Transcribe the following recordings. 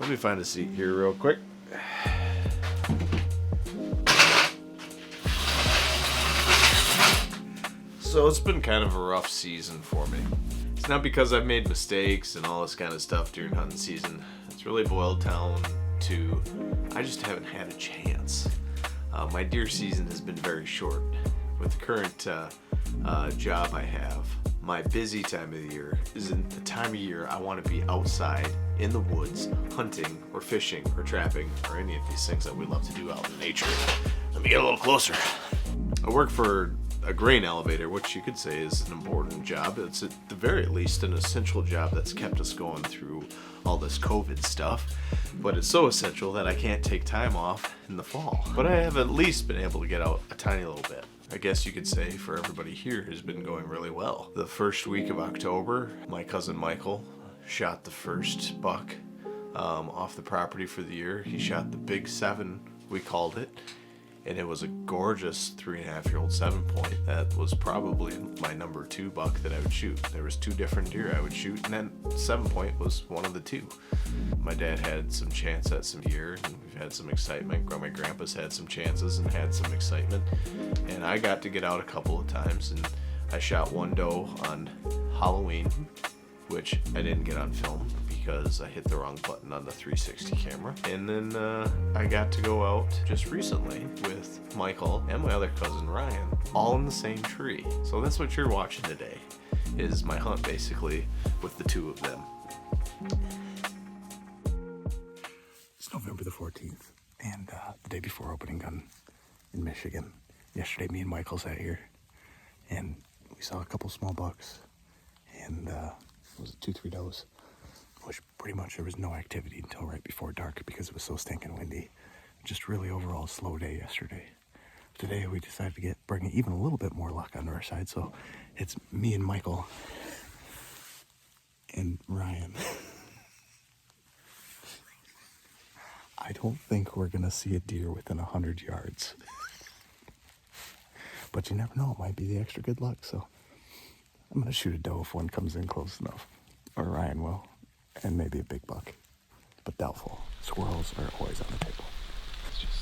Let me find a seat here real quick. So it's been kind of a rough season for me. It's not because I've made mistakes and all this kind of stuff during hunting season. It's really boiled down to I just haven't had a chance. My deer season has been very short. With the current job I have, my busy time of the year is in the time of year I want to be outside in the woods, hunting or fishing or trapping or any of these things that we love to do out in nature. Let me get a little closer. I work for a grain elevator, which you could say is an important job. It's at the very least an essential job that's kept us going through all this COVID stuff. But it's so essential that I can't take time off in the fall. But I have at least been able to get out a tiny little bit. I guess you could say for everybody here has been going really well. The first week of October, my cousin Michael shot the first buck off the property for the year. He shot the big 7, we called it. And it was a gorgeous 3.5-year-old 7-point. That was probably my number 2 buck that I would shoot. There was 2 different deer I would shoot, and then 7-point was one of the 2. My dad had some chance at some deer, and we've had some excitement. My grandpa's had some chances and had some excitement. And I got to get out a couple of times, and I shot one doe on Halloween, which I didn't get on film because I hit the wrong button on the 360 camera. And then I got to go out just recently with Michael and my other cousin Ryan, all in the same tree. So that's what you're watching today, is my hunt basically with the 2 of them. It's November the 14th, and the day before opening gun in Michigan. Yesterday, me and Michael sat here, and we saw a couple small bucks, and it was 2-3 does, which pretty much there was no activity until right before dark because it was so stinking windy. Just really overall slow day yesterday. Today we decided to bring even a little bit more luck onto our side, so it's me and Michael and Ryan. I don't think we're gonna see a deer within 100 yards. But you never know, it might be the extra good luck, so I'm gonna shoot a doe if one comes in close enough. Or Ryan will. And maybe a big buck. But doubtful. Squirrels are always on the table. It's just...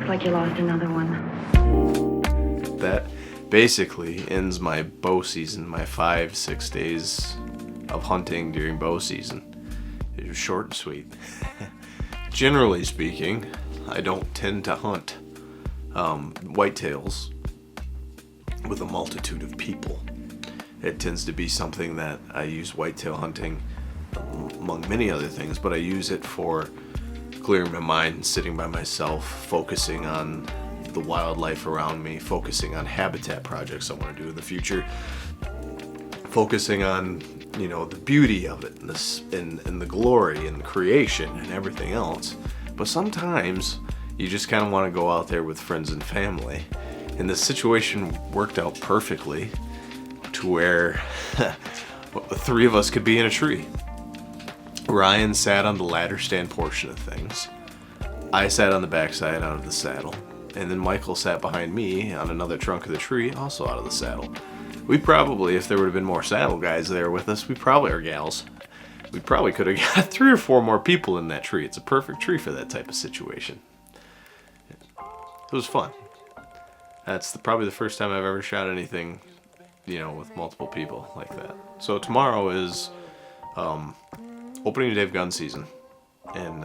Like you lost another one. That basically ends my bow season, my 5-6 days of hunting during bow season. It was short and sweet. Generally speaking, I don't tend to hunt whitetails with a multitude of people. It tends to be something that I use whitetail hunting among many other things, but I use it for clearing my mind, sitting by myself, focusing on the wildlife around me, focusing on habitat projects I want to do in the future, focusing on, you know, the beauty of it and the glory and creation and everything else. But sometimes you just kind of want to go out there with friends and family. And the situation worked out perfectly to where the three of us could be in a tree. Ryan sat on the ladder stand portion of things. I sat on the backside out of the saddle. And then Michael sat behind me on another trunk of the tree, also out of the saddle. We probably, if there would have been more saddle guys there with us, or gals, we probably could have got 3 or 4 more people in that tree. It's a perfect tree for that type of situation. It was fun. That's probably the first time I've ever shot anything, you know, with multiple people like that. So tomorrow is opening day of gun season, and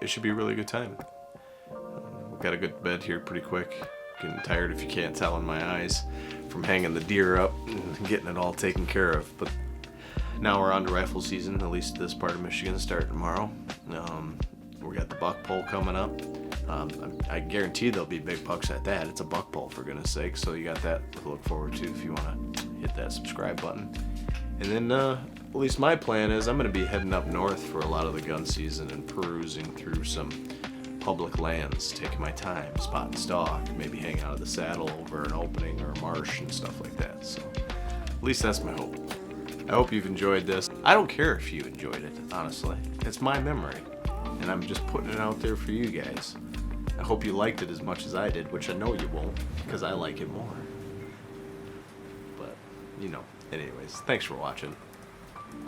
it should be a really good time. We got a good bed here pretty quick. Getting tired, if you can't tell in my eyes, from hanging the deer up and getting it all taken care of. But now we're on to rifle season, at least this part of Michigan, start tomorrow. We got the buck pull coming up. I guarantee there'll be big bucks at that. It's a buck pull, for goodness sake. So you got that to look forward to if you want to hit that subscribe button. And then, at least my plan is I'm going to be heading up north for a lot of the gun season and perusing through some public lands, taking my time, spot and stalk, maybe hang out of the saddle over an opening or a marsh and stuff like that. So at least that's my hope. I hope you've enjoyed this. I don't care if you enjoyed it, honestly. It's my memory, and I'm just putting it out there for you guys. I hope you liked it as much as I did, which I know you won't, because I like it more. But, you know, anyways, thanks for watching.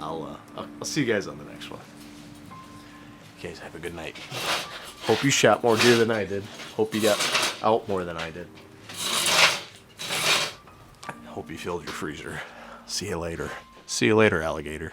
I'll see you guys on the next one. You guys have a good night. Hope you shot more deer than I did. Hope you got out more than I did. Hope you filled your freezer. See you later. See you later, alligator.